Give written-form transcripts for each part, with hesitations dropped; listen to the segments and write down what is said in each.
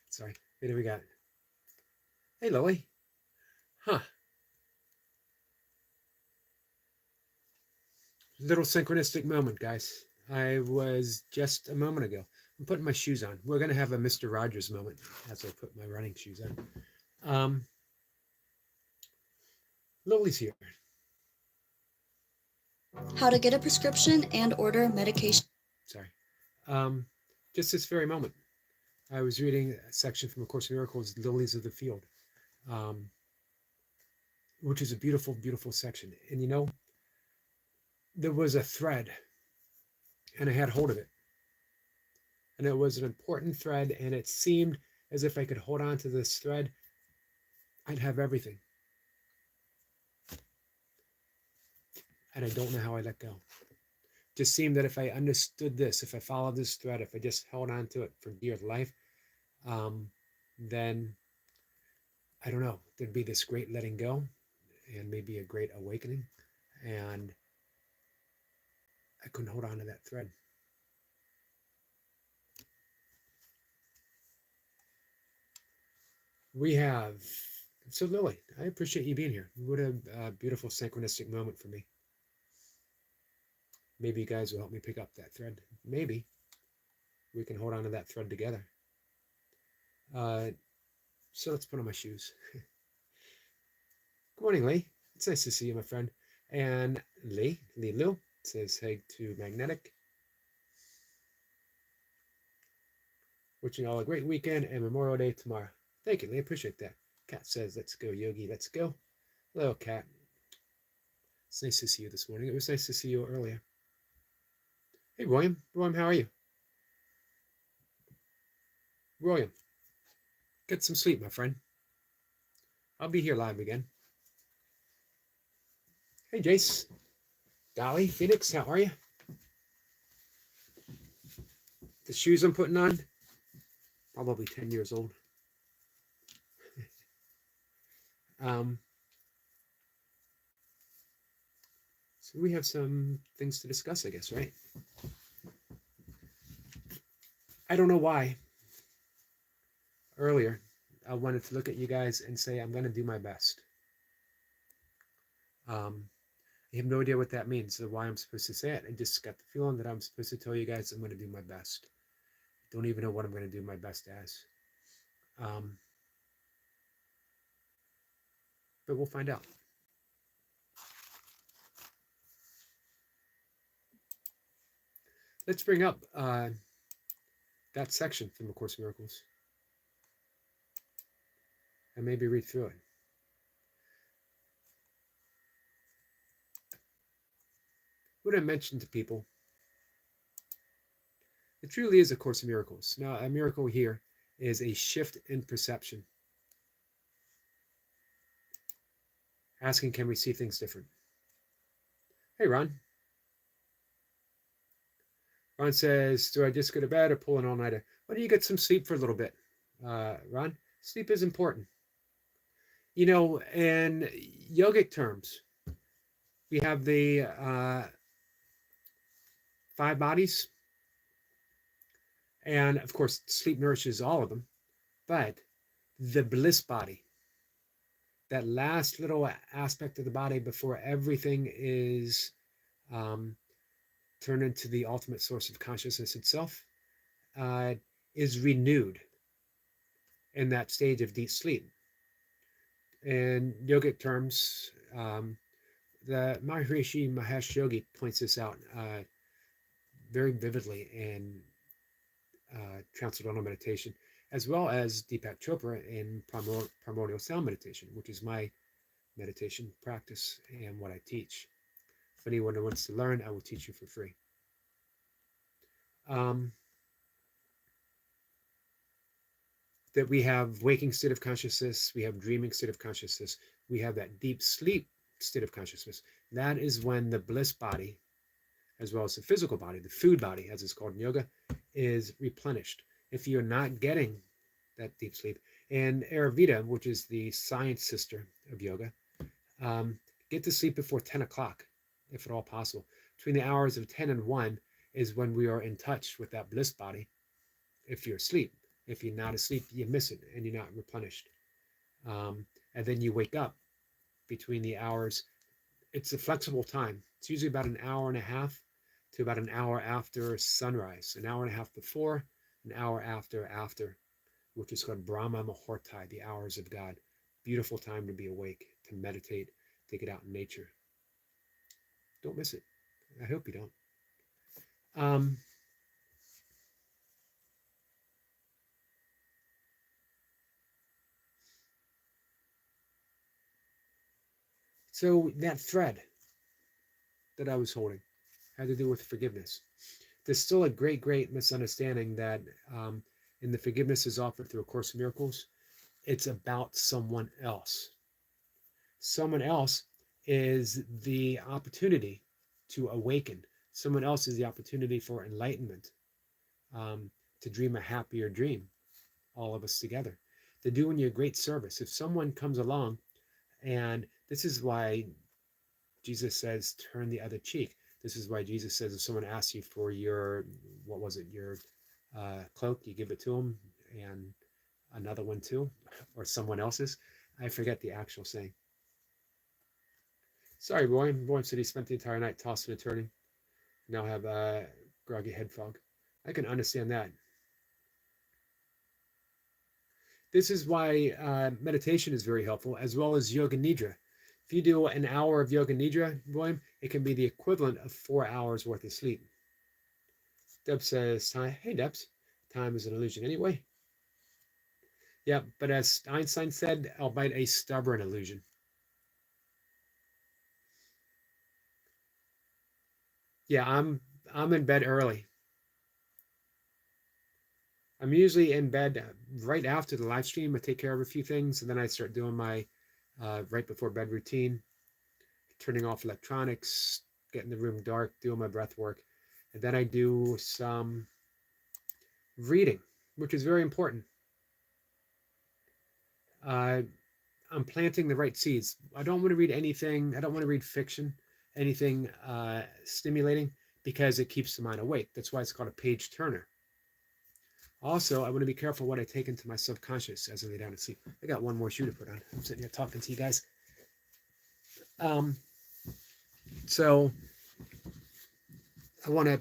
Sorry. What do we got? Hey, Lily. Huh. Little synchronistic moment, guys. I was just a moment ago. I'm putting my shoes on. We're going to have a Mr. Rogers moment as I put my running shoes on. Lily's here. How to get a prescription and order medication. Sorry. Um, just this very moment, I was reading a section from A Course in Miracles, Lilies of the Field, um, which is a beautiful, beautiful section. And you know, there was a thread, and I had hold of it. And it was an important thread, and it seemed as if I could hold on to this thread, I'd have everything. And I don't know how I let go. Just seemed that if I understood this, if I followed this thread, if I just held on to it for dear life, then I don't know, there'd be this great letting go and maybe a great awakening. And I couldn't hold on to that thread. We have, so Lily, I appreciate you being here. What a beautiful synchronistic moment for me. Maybe you guys will help me pick up that thread. Maybe we can hold on to that thread together. So let's put on my shoes. Good morning, Lee. It's nice to see you, my friend. And Lee Lu says, hey to Magnetic. Wishing all a great weekend and Memorial Day tomorrow. Thank you, Lee. Appreciate that. Kat says, let's go, Yogi. Let's go. Hello, Kat. It's nice to see you this morning. It was nice to see you earlier. Hey, William. William, how are you? William, get some sleep, my friend. I'll be here live again. Hey, Jace. Dolly, Phoenix, how are you? The shoes I'm putting on, probably 10 years old. So we have some things to discuss, I guess, right? I don't know why. Earlier, I wanted to look at you guys and say, I'm going to do my best. I have no idea what that means or why I'm supposed to say it. I just got the feeling that I'm supposed to tell you guys I'm going to do my best. Don't even know what I'm going to do my best as. But we'll find out. Let's bring up that section from A Course in Miracles and maybe read through it. What I mentioned to people, it truly is A Course in Miracles. Now, a miracle here is a shift in perception. Asking, can we see things different? Hey, Ron. Ron says, do I just go to bed or pull an all-nighter? Why don't you get some sleep for a little bit? Ron, sleep is important. You know, in yogic terms, we have the 5 bodies. And of course, sleep nourishes all of them. But the bliss body, that last little aspect of the body before everything is turned into the ultimate source of consciousness itself, is renewed in that stage of deep sleep. In yogic terms, the Maharishi Mahesh Yogi points this out very vividly in Transcendental Meditation, as well as Deepak Chopra in Primordial Sound Meditation, which is my meditation practice and what I teach. If anyone wants to learn, I will teach you for free. That we have waking state of consciousness, we have dreaming state of consciousness, we have that deep sleep state of consciousness. That is when the bliss body, as well as the physical body, the food body, as it's called in yoga, is replenished. If you're not getting that deep sleep, and Ayurveda, which is the science sister of yoga, get to sleep before 10 o'clock, if at all possible. Between the hours of 10 and 1 is when we are in touch with that bliss body, if you're asleep. If you're not asleep, you miss it and you're not replenished. And then you wake up between the hours. It's a flexible time. It's usually about an hour and a half to about an hour after sunrise, an hour and a half before, an hour after, which is called Brahma Muhurta, the hours of God. Beautiful time to be awake, to meditate, to get out in nature. Don't miss it. I hope you don't. So that thread that I was holding had to do with forgiveness. There's still a great misunderstanding that in the forgiveness is offered through A Course in Miracles, it's about someone else. Someone else is the opportunity to awaken. Someone else is the opportunity for enlightenment, to dream a happier dream, all of us together. They're doing you a great service. If someone comes along, and this is why Jesus says, turn the other cheek. This is why Jesus says, if someone asks you for your, what was it, your cloak, you give it to them, and another one too, or someone else's. I forget the actual saying. Sorry, Roy. Roy said he spent the entire night tossing and turning. Now have groggy head fog. I can understand that. This is why meditation is very helpful, as well as yoga nidra. If you do an hour of yoga nidra, William, it can be the equivalent of 4 hours worth of sleep. Deb says, hey, Debs, time is an illusion anyway. Yeah, but as Einstein said, albeit a stubborn illusion. Yeah, I'm in bed early. I'm usually in bed right after the live stream. I take care of a few things, and then I start doing my right before bed routine, turning off electronics, getting the room dark, doing my breath work. And then I do some reading, which is very important. I'm planting the right seeds. I don't want to read anything. I don't want to read fiction, anything stimulating, because it keeps the mind awake. That's why it's called a page turner. Also, I want to be careful what I take into my subconscious as I lay down to sleep. I got one more shoe to put on. I'm sitting here talking to you guys. So I want to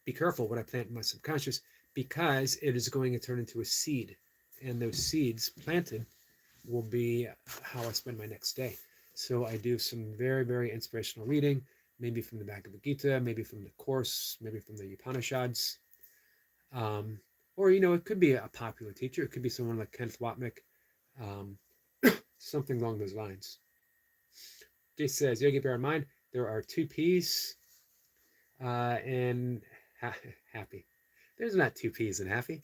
be careful what I plant in my subconscious, because it is going to turn into a seed. And those seeds planted will be how I spend my next day. So I do some very inspirational reading, maybe from the Bhagavad Gita, maybe from the Course, maybe from the Upanishads. Or, it could be a popular teacher. It could be someone like Kenneth Wapnick, something along those lines. Jay says, Yogi, bear in mind, there are 2 P's in happy. There's not 2 P's in happy.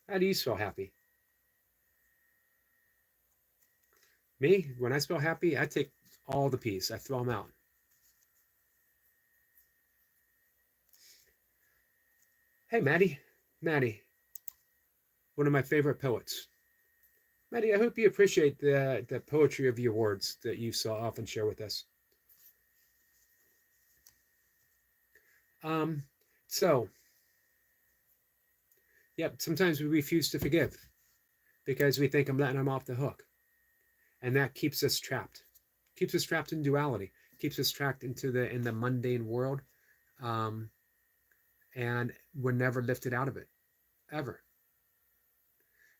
How do you spell happy? Me, when I spell happy, I take all the P's. I throw them out. Hey, Maddie, one of my favorite poets. Maddie, I hope you appreciate the poetry of your words that you so often share with us. So, yep, sometimes we refuse to forgive because we think I'm letting them off the hook. And that keeps us trapped. Keeps us trapped in duality. Keeps us trapped in the mundane world. And we're never lifted out of it, ever.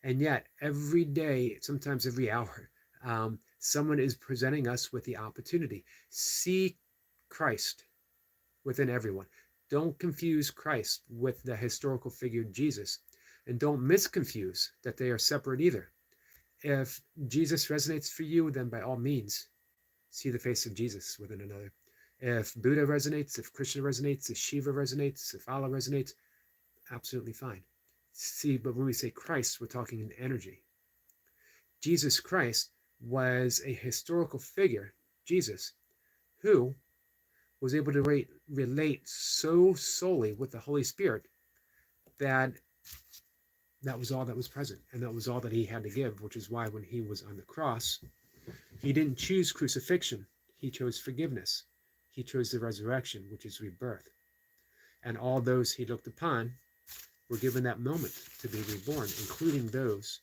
And yet, every day, sometimes every hour, someone is presenting us with the opportunity. See Christ within everyone. Don't confuse Christ with the historical figure Jesus. And don't misconfuse that they are separate either. If Jesus resonates for you, then by all means, see the face of Jesus within another. If Buddha resonates, if Krishna resonates, if Shiva resonates, if Allah resonates, absolutely fine. See, but when we say Christ, we're talking in energy. Jesus Christ was a historical figure, Jesus, who was able to relate so solely with the Holy Spirit that was all that was present, and that was all that he had to give, which is why when he was on the cross, he didn't choose crucifixion. He chose forgiveness. He chose the resurrection, which is rebirth. And all those he looked upon were given that moment to be reborn, including those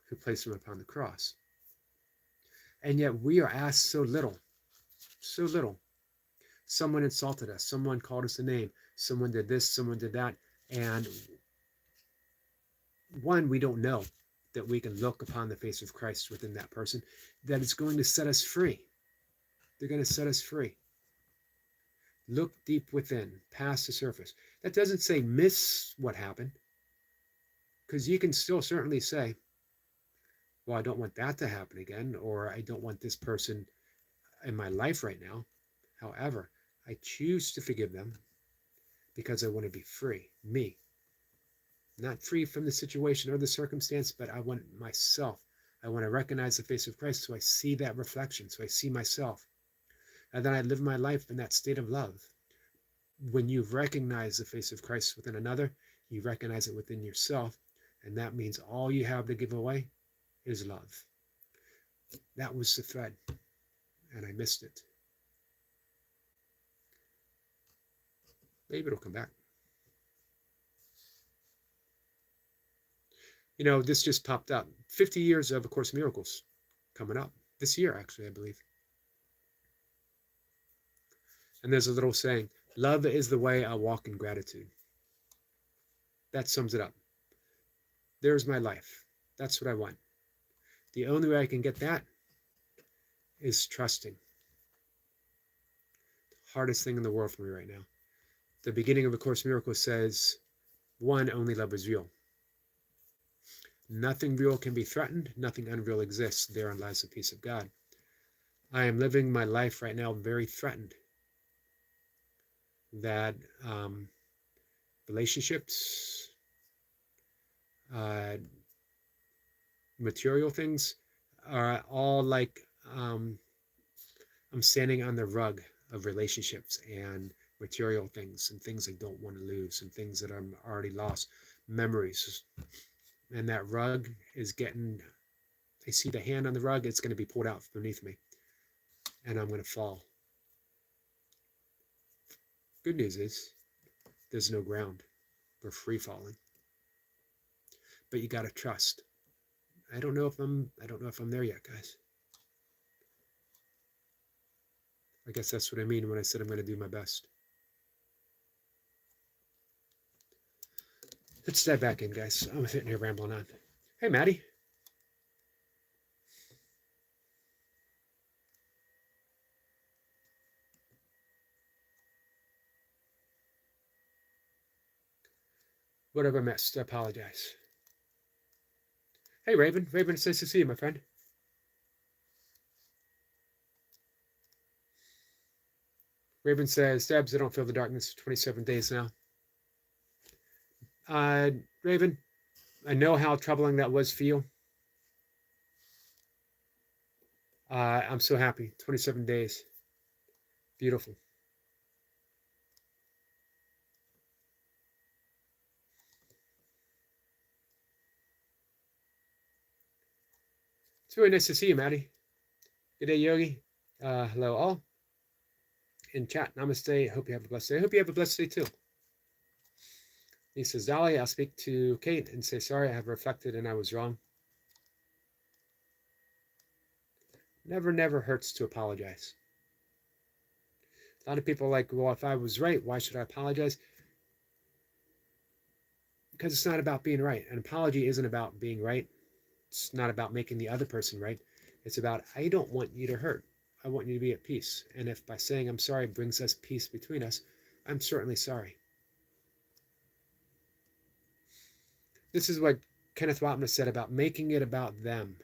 who placed him upon the cross. And yet we are asked so little, so little. Someone insulted us, someone called us a name, someone did this, someone did that, and one, we don't know that we can look upon the face of Christ within that person, that it's going to set us free. They're going to set us free. Look deep within, past the surface. That doesn't say miss what happened, because you can still certainly say, well, I don't want that to happen again, or I don't want this person in my life right now. However, I choose to forgive them because I want to be free, me. Not free from the situation or the circumstance, but I want myself. I want to recognize the face of Christ so I see that reflection, so I see myself. And then I live my life in that state of love. When you recognize the face of Christ within another, you recognize it within yourself, and that means all you have to give away is love. That was the thread, and I missed it. Maybe it'll come back. You know, this just popped up. 50 years of A Course in Miracles coming up. This year, actually, I believe. And there's a little saying, love is the way I walk in gratitude. That sums it up. There's my life. That's what I want. The only way I can get that is trusting. The hardest thing in the world for me right now. The beginning of A Course in Miracles says, one, only love is real. Nothing real can be threatened. Nothing unreal exists. Therein lies the peace of God. I am living my life right now very threatened. That relationships, material things are all like I'm standing on the rug of relationships and material things and things I don't want to lose and things that I'm already lost, memories. And that rug is getting, I see the hand on the rug, it's going to be pulled out beneath me. And I'm going to fall. Good news is, there's no ground. We're free falling. But you got to trust. I don't know if I'm there yet, guys. I guess that's what I mean when I said I'm going to do my best. Let's dive back in, guys. I'm sitting here rambling on. Hey, Maddie. What have I missed? I apologize. Hey, Raven. Raven, it's nice to see you, my friend. Raven says, Debs, I don't feel the darkness for 27 days now. Raven, I know how troubling that was for you. I'm so happy. 27 days. Beautiful. It's really nice to see you, Maddie. Good day, Yogi. Hello, all. In chat, namaste. Hope you have a blessed day. I hope you have a blessed day, too. He says, Dolly, I'll speak to Kate and say, sorry, I have reflected and I was wrong. Never hurts to apologize. A lot of people are like, well, if I was right, why should I apologize? Because it's not about being right. An apology isn't about being right. It's not about making the other person right. It's about, I don't want you to hurt. I want you to be at peace. And if by saying I'm sorry brings us peace between us, I'm certainly sorry. This is what Kenneth Wapnick said about making it about them.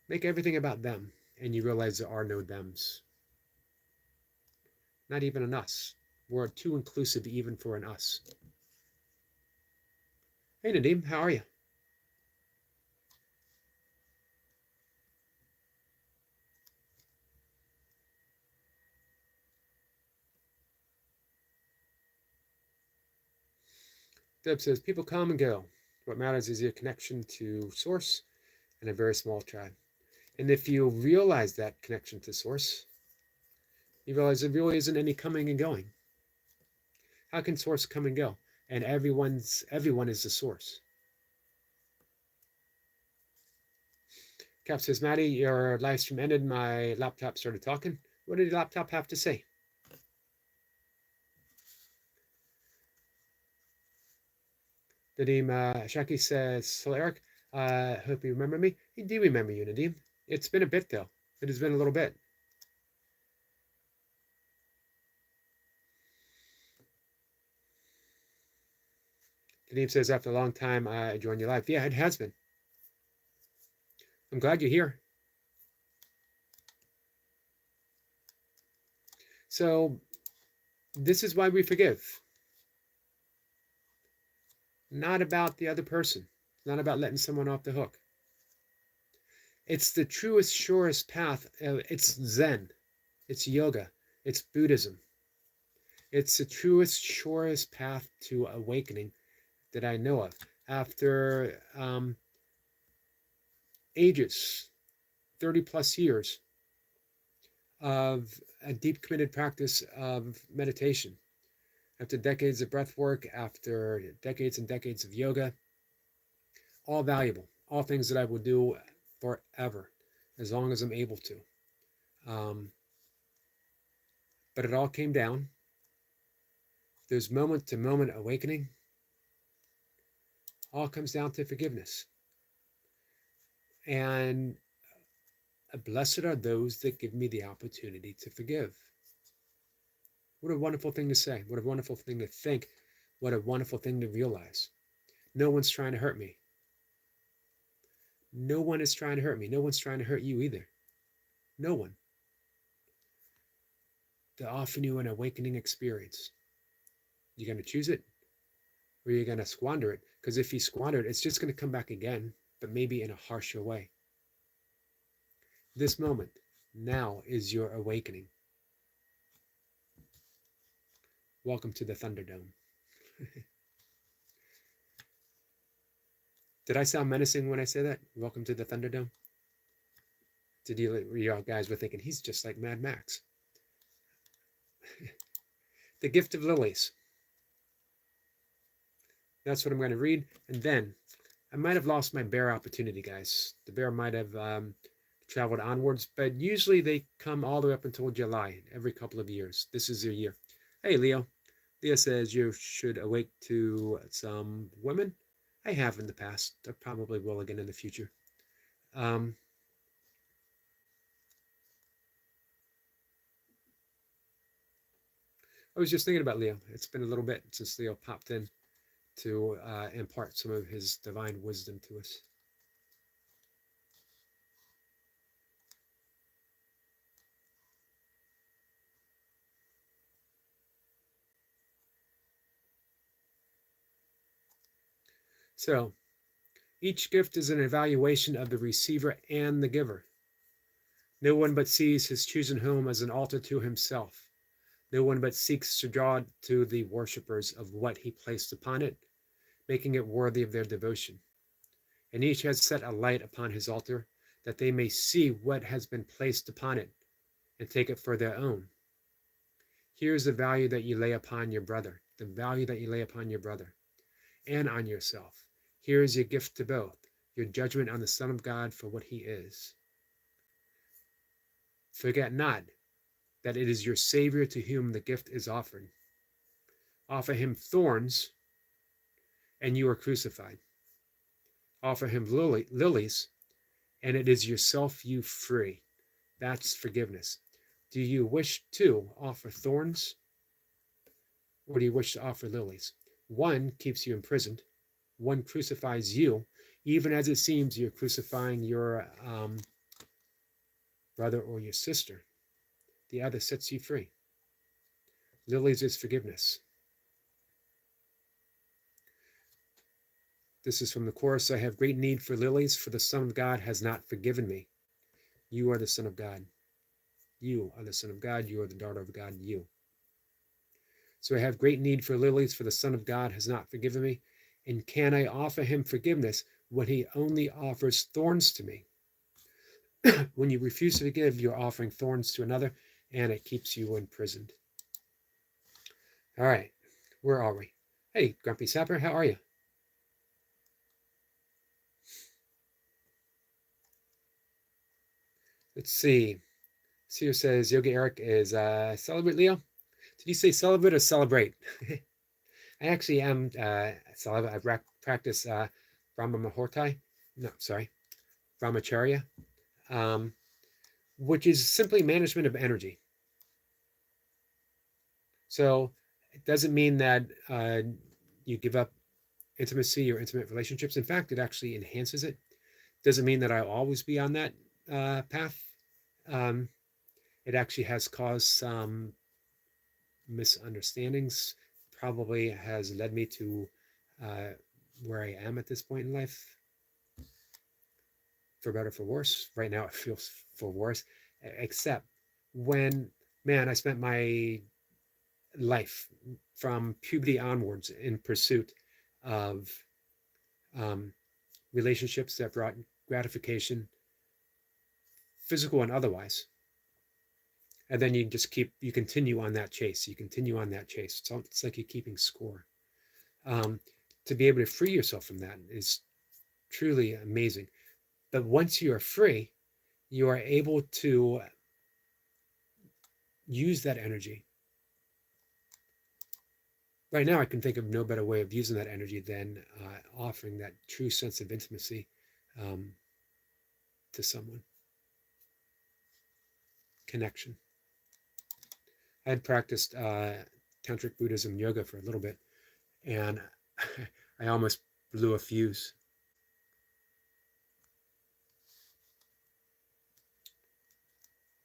Make everything about them, and you realize there are no thems. Not even an us. We're too inclusive even for an us. Hey, Nadim, how are you? Deb says, people come and go. What matters is your connection to Source and a very small tribe. And if you realize that connection to Source, you realize there really isn't any coming and going. How can source come and go? And everyone is the source. Cap says, Maddie, your live stream ended. My laptop started talking. What did the laptop have to say? Nadim Shaki says, hello, Eric. Hope you remember me. I do remember you, Nadim. It's been a bit, though. It has been a little bit. Nadim says, after a long time, I joined your live. Yeah, it has been. I'm glad you're here. So, this is why we forgive. Not about the other person. Not about letting someone off the hook. It's the truest, surest path. It's Zen. It's yoga. It's Buddhism. It's the truest, surest path to awakening that I know of. After ages, 30 plus years of a deep committed practice of meditation, after decades of breath work, after decades and decades of yoga, all valuable, all things that I will do forever, as long as I'm able to. But it all came down. There's moment to moment awakening. All comes down to forgiveness. And blessed are those that give me the opportunity to forgive. What a wonderful thing to say. What a wonderful thing to think. What a wonderful thing to realize. No one's trying to hurt me. No one is trying to hurt me. No one's trying to hurt you either. No one. To offer you an awakening experience. You're going to choose it, or you're going to squander it. Because if you squander it, it's just going to come back again, but maybe in a harsher way. This moment, now, is your awakening. Welcome to the Thunderdome. Did I sound menacing when I say that? Welcome to the Thunderdome? Did you guys were thinking, he's just like Mad Max. The Gift of Lilies. That's what I'm going to read. And then, I might have lost my bear opportunity, guys. The bear might have traveled onwards, but usually they come all the way up until July, every couple of years. This is their year. Hey, Leo. Leo says you should awake to some women. I have in the past. I probably will again in the future. I was just thinking about Leo. It's been a little bit since Leo popped in to impart some of his divine wisdom to us. So, each gift is an evaluation of the receiver and the giver. No one but sees his chosen home as an altar to himself. No one but seeks to draw to the worshippers of what he placed upon it, making it worthy of their devotion. And each has set a light upon his altar, that they may see what has been placed upon it, and take it for their own. Here's the value that you lay upon your brother, the value that you lay upon your brother, and on yourself. Here is your gift to both, your judgment on the Son of God for what he is. Forget not that it is your Savior to whom the gift is offered. Offer him thorns, and you are crucified. Offer him lilies, and it is yourself you free. That's forgiveness. Do you wish to offer thorns, or do you wish to offer lilies? One keeps you imprisoned. One crucifies you, even as it seems you're crucifying your brother or your sister. The other sets you free. Lilies is forgiveness. This is from the chorus. I have great need for lilies, for the Son of God has not forgiven me. You are the Son of God. You are the Son of God. You are the daughter of God. You. So I have great need for lilies, for the Son of God has not forgiven me. And can I offer him forgiveness when he only offers thorns to me? When you refuse to forgive, you're offering thorns to another, and it keeps you imprisoned. All right. Where are we? Hey, Grumpy Sapper, how are you? Let's see. Seer says Yogi Eric is celebrate, Leo. Did you say celebrate or celebrate? I actually am celibate. I practice Brahma Muhurtai. No, sorry, Brahmacharya, um, which is simply management of energy. So it doesn't mean that you give up intimacy or intimate relationships. In fact, it actually enhances it. Doesn't mean that I'll always be on that path. Um, it actually has caused some misunderstandings, probably has led me to uh, where I am at this point in life, for better, for worse. Right now, it feels for worse, except when, man, I spent my life from puberty onwards in pursuit of um, relationships that brought gratification, physical and otherwise. And then you just you continue on that chase. You continue on that chase. It's like you're keeping score. Um, to be able to free yourself from that is truly amazing. But once you are free, you are able to use that energy. Right now, I can think of no better way of using that energy than offering that true sense of intimacy um, to someone. Connection. I had practiced tantric Buddhism yoga for a little bit, and I almost blew a fuse.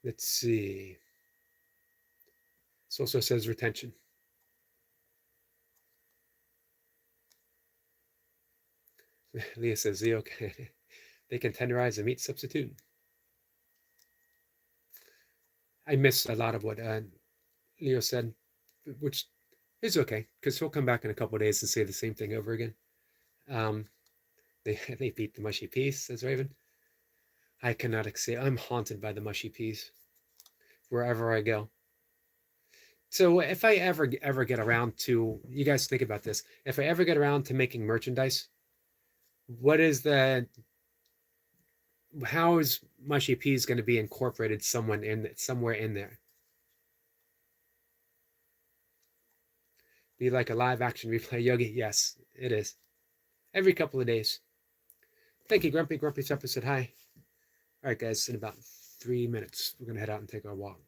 Let's see. This also says retention. Leah says they can tenderize a meat substitute. I miss a lot of what Leo said, which is okay because he'll come back in a couple of days and say the same thing over again. They beat the mushy peas, says Raven. I cannot exceed. I'm haunted by the mushy peas wherever I go. So if I ever get around to, you guys think about this, if I ever get around to making merchandise, what is the how is mushy peas going to be incorporated somewhere in there? Be like a live action replay, Yogi? Yes, it is. Every couple of days. Thank you, Grumpy. Grumpy Supper said hi. All right, guys, in about 3 minutes, we're going to head out and take our walk.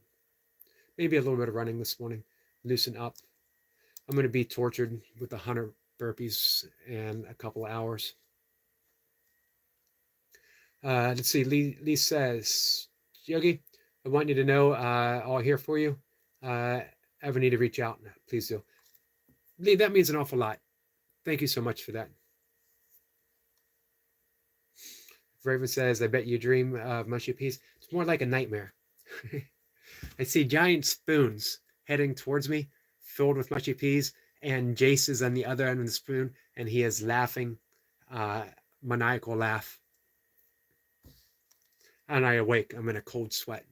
Maybe a little bit of running this morning, loosen up. I'm going to be tortured with 100 burpees in a couple of hours. Let's see. Lee says, Yogi, I want you to know I'll here for you. Ever need to reach out, please do. Lee, that means an awful lot. Thank you so much for that. Raven says, I bet you dream of mushy peas. It's more like a nightmare. I see giant spoons heading towards me, filled with mushy peas, and Jace is on the other end of the spoon, and he is laughing, maniacal laugh. And I awake. I'm in a cold sweat.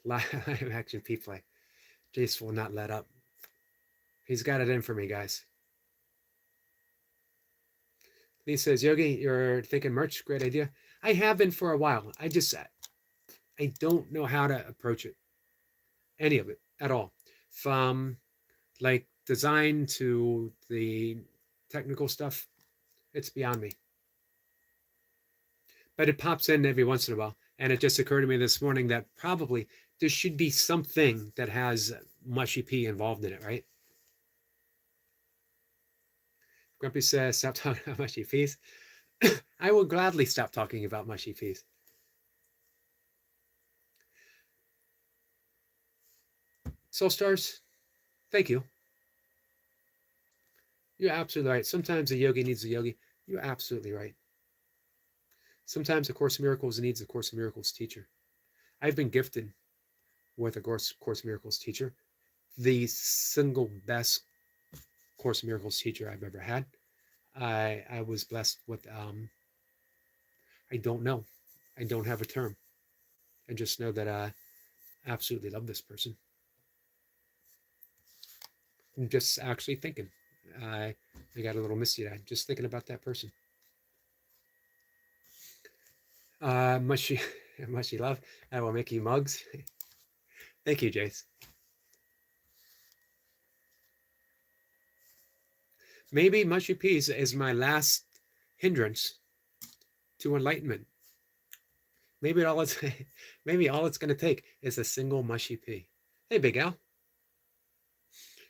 Live action P-play. Jace will not let up. He's got it in for me, guys. Lee says, Yogi, you're thinking merch? Great idea. I have been for a while. I don't know how to approach it. Any of it at all. From like design to the technical stuff, it's beyond me. But it pops in every once in a while. And it just occurred to me this morning that probably there should be something that has mushy pea involved in it, right? Grumpy says, stop talking about mushy peas. I will gladly stop talking about mushy peas. Soul Stars, thank you. You're absolutely right. Sometimes a yogi needs a yogi. You're absolutely right. Sometimes a Course in Miracles needs a Course in Miracles teacher. I've been gifted with a Course in Miracles teacher, the single best Course in Miracles teacher I've ever had. I was blessed with, I don't know. I don't have a term. I just know that I absolutely love this person. I'm just actually thinking. I got a little misty-eyed just thinking about that person. Mushy, mushy love. I will make you mugs. Thank you, Jace. Maybe mushy peas is my last hindrance to enlightenment. Maybe all it's maybe all it's going to take is a single mushy pea. Hey, Big Al.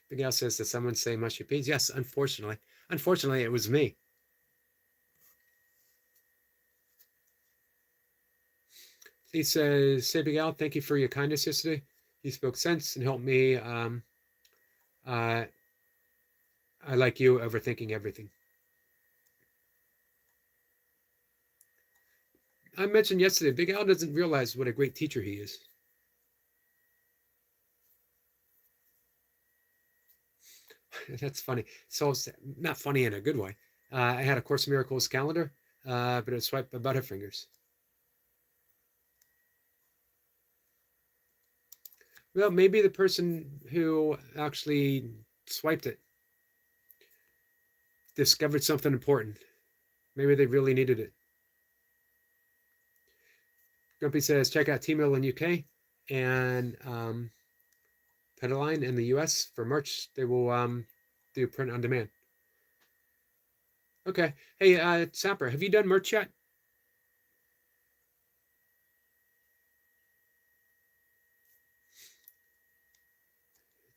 Big Al says, "Did someone say mushy peas?" Yes, unfortunately. Unfortunately, it was me. He says, "Say, Big Al, thank you for your kindness yesterday. You spoke sense and helped me. Uh, I like you overthinking everything." I mentioned yesterday, Big Al doesn't realize what a great teacher he is. That's funny. So it's not funny in a good way. I had a Course in Miracles calendar, but it was swiped by Butterfingers. Well, maybe the person who actually swiped it discovered something important. Maybe they really needed it. Grumpy says, check out T-Mill in UK and Petaline in the US for merch. They will do print on demand. Okay. Hey, Sapper, have you done merch yet?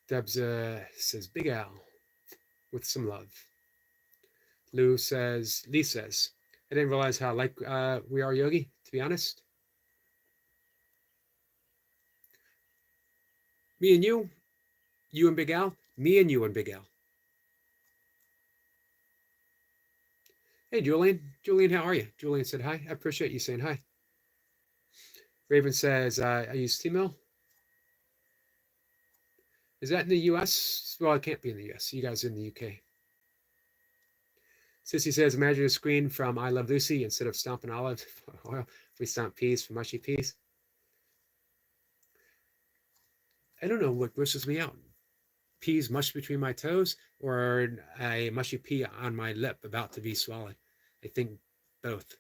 Debs says, Big Al with some love. Lee says, I didn't realize how like we are, Yogi, to be honest. Me and you and Big Al, me and you and Big Al. Hey, Julian. Julian, how are you? Julian said hi. I appreciate you saying hi. Raven says, I use T-Mill. Is that in the US? Well, it can't be in the US. You guys are in the UK. Sissy says, imagine a screen from I Love Lucy instead of stomping olive oil. We stomp peas for mushy peas. I don't know what grosses me out. Peas mushed between my toes or a mushy pea on my lip about to be swallowed. I think both.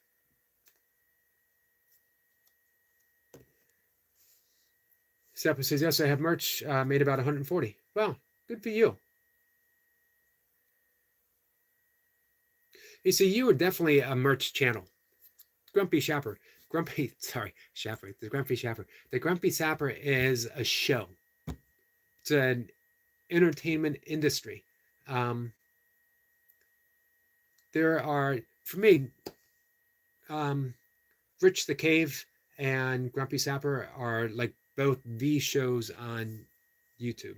Sapper says, yes, I have merch made about 140. Well, good for you. You see, you are definitely a merch channel. Grumpy Shapper. Shapper. The Grumpy Shapper. The Grumpy Sapper is a show. It's an entertainment industry. There are, for me, Rich the Cave and Grumpy Sapper are like both the shows on YouTube.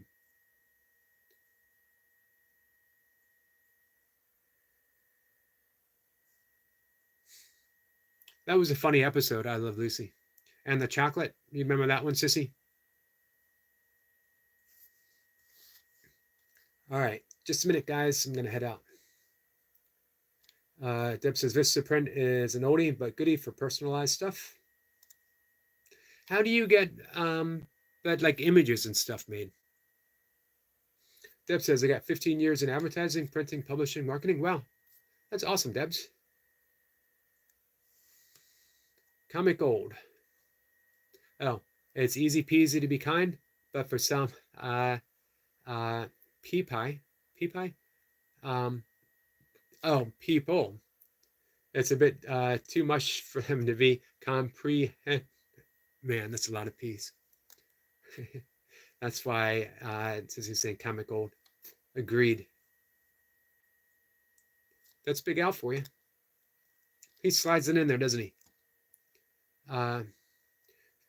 That was a funny episode. I Love Lucy. And the chocolate. You remember that one, Sissy? All right. Just a minute, guys. I'm going to head out. Deb says Vistaprint is an oldie but goodie for personalized stuff. How do you get that like images and stuff made? Deb says I got 15 years in advertising, printing, publishing, marketing. Wow, that's awesome, Debs. Comic Gold. Oh, it's easy peasy to be kind, but for some, pea pie, people. It's a bit too much for them to be comprehend. Man, that's a lot of peas. That's why since he's saying Comic Gold. Agreed. That's Big Al for you. He slides it in there, doesn't he?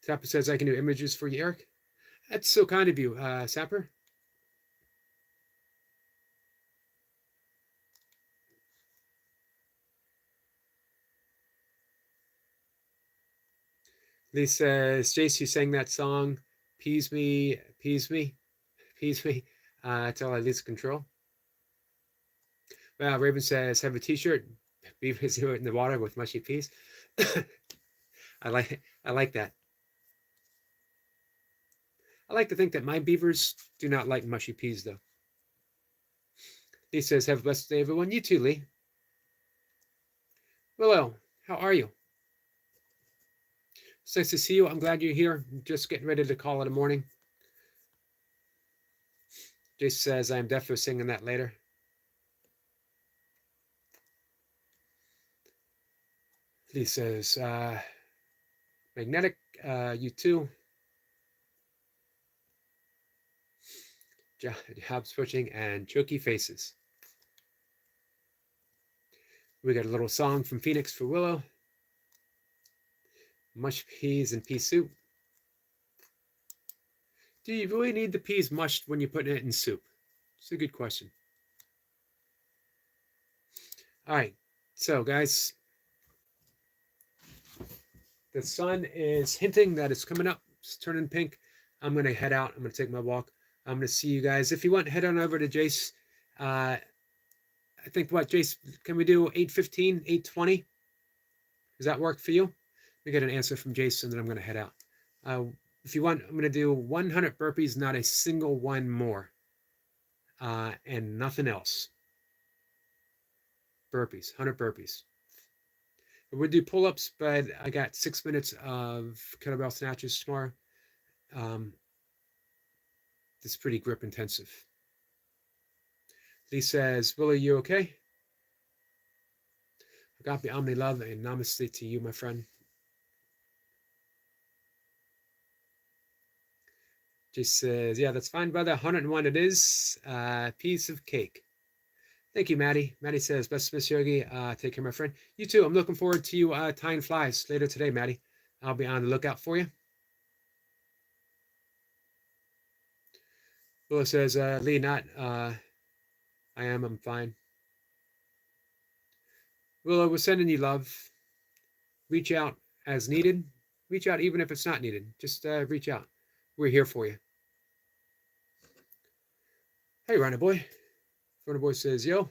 Sapper says I can do images for you, Eric. That's so kind of you, Sapper. Lee says, Jace, you sang that song, peas me, till I lose control. Well, Raven says, have a t-shirt, beavers do it in the water with mushy peas. I like that. I like to think that my beavers do not like mushy peas, though. Lee says, have a blessed day, everyone. You too, Lee. Willow, how are you? It's nice to see you. I'm glad you're here. I'm just getting ready to call it a morning. Jace says, I'm definitely singing that later. Lee says, magnetic, you too. Job switching and choky faces. We got a little song from Phoenix for Willow. Mush peas and pea soup. Do you really need the peas mushed when you're putting it in soup? It's a good question. All right, so guys, the sun is hinting that it's coming up. It's turning pink. I'm going to head out. I'm going to take my walk. I'm going to see you guys. If you want, head on over to Jace. I think what, Jace, can we do 8:15, 8:20? Does that work for you? We get an answer from Jace, and then I'm going to head out. If you want, I'm going to do 100 burpees, not a single one more, and nothing else. Burpees, 100 burpees. We'll do pull-ups, but I got 6 minutes of kettlebell snatches tomorrow. It's pretty grip intensive. Lee says, Willie, you okay? Agape, Omni love, and namaste to you, my friend. Just says, yeah, that's fine, brother. 101 it is. Piece of cake. Thank you, Maddie. Maddie says, best Miss Yogi. Take care, my friend. You too. I'm looking forward to you tying flies later today, Maddie. I'll be on the lookout for you. Willow says, Lee, not. I'm fine. Willow, we're sending you love. Reach out as needed. Reach out even if it's not needed. Just reach out. We're here for you. Hey, Runner Boy. Runner Boy says, yo.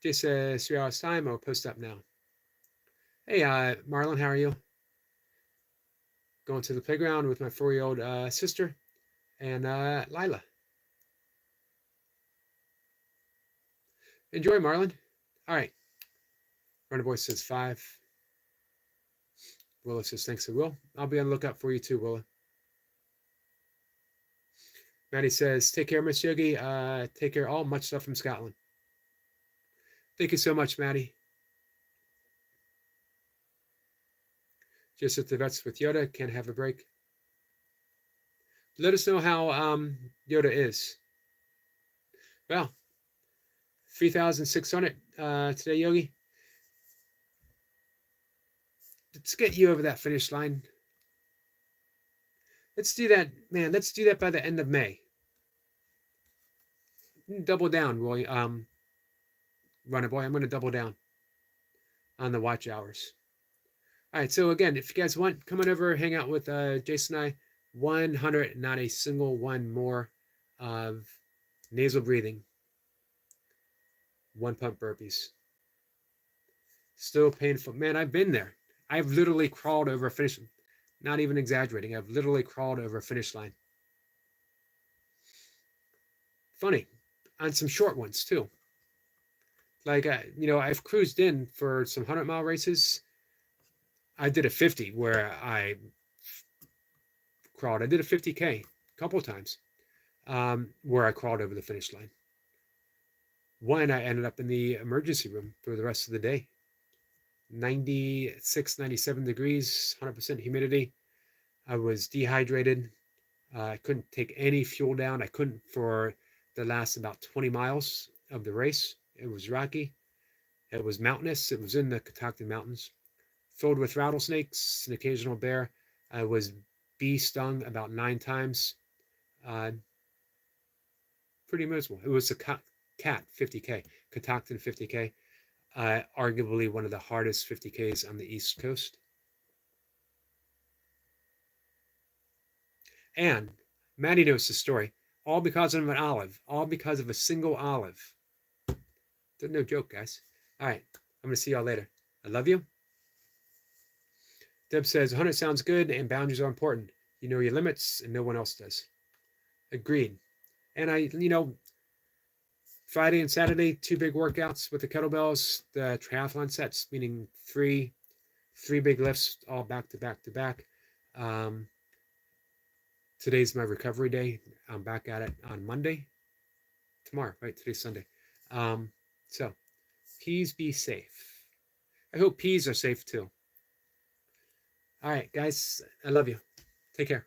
Jay says, 3 hours time. I'll post up now. Hey, Marlon, how are you? Going to the playground with my 4-year-old sister and Lila. Enjoy, Marlon. All right. Runner Boy says 5. Willow says, thanks, I will. I'll be on the lookout for you too, Willow. Maddie says, take care, Miss Yogi. Take care all. Much love from Scotland. Thank you so much, Maddie. Just at the vets with Yoda. Can't have a break. Let us know how Yoda is. Well, 3,600 today, Yogi. Let's get you over that finish line. Let's do that, man. Let's do that by the end of May. Double down, Roy. Runner Boy. I'm going to double down on the watch hours. All right. So again, if you guys want, come on over, hang out with Jason and I. 100, not a single one more of nasal breathing. 1 pump burpees. Still painful. Man, I've been there. I've literally crawled over a finish line. Not even exaggerating. I've literally crawled over a finish line. Funny. On some short ones, too. Like, I've cruised in for some 100-mile races. I did a 50 where I crawled. I did a 50K a couple of times where I crawled over the finish line. One, I ended up in the emergency room for the rest of the day. 96, 97 degrees, 100% humidity. I was dehydrated. I couldn't take any fuel down. I couldn't for the last about 20 miles of the race. It was rocky. It was mountainous. It was in the Catoctin Mountains, filled with rattlesnakes, an occasional bear. I was bee stung about 9 times. Pretty miserable. It was a cat 50K, Catoctin 50K. Arguably one of the hardest 50Ks on the East Coast. And Maddie knows the story. All because of an olive. All because of a single olive. That's no joke, guys. All right. I'm going to see y'all later. I love you. Deb says, 100 sounds good and boundaries are important. You know your limits and no one else does. Agreed. And Friday and Saturday, two big workouts with the kettlebells, the triathlon sets, meaning three big lifts, all back to back to back. Um, Today's my recovery day. I'm back at it on Monday, tomorrow, right? Today's Sunday. Um, so, please be safe. I hope peas are safe too. All right, guys, I love you. Take care.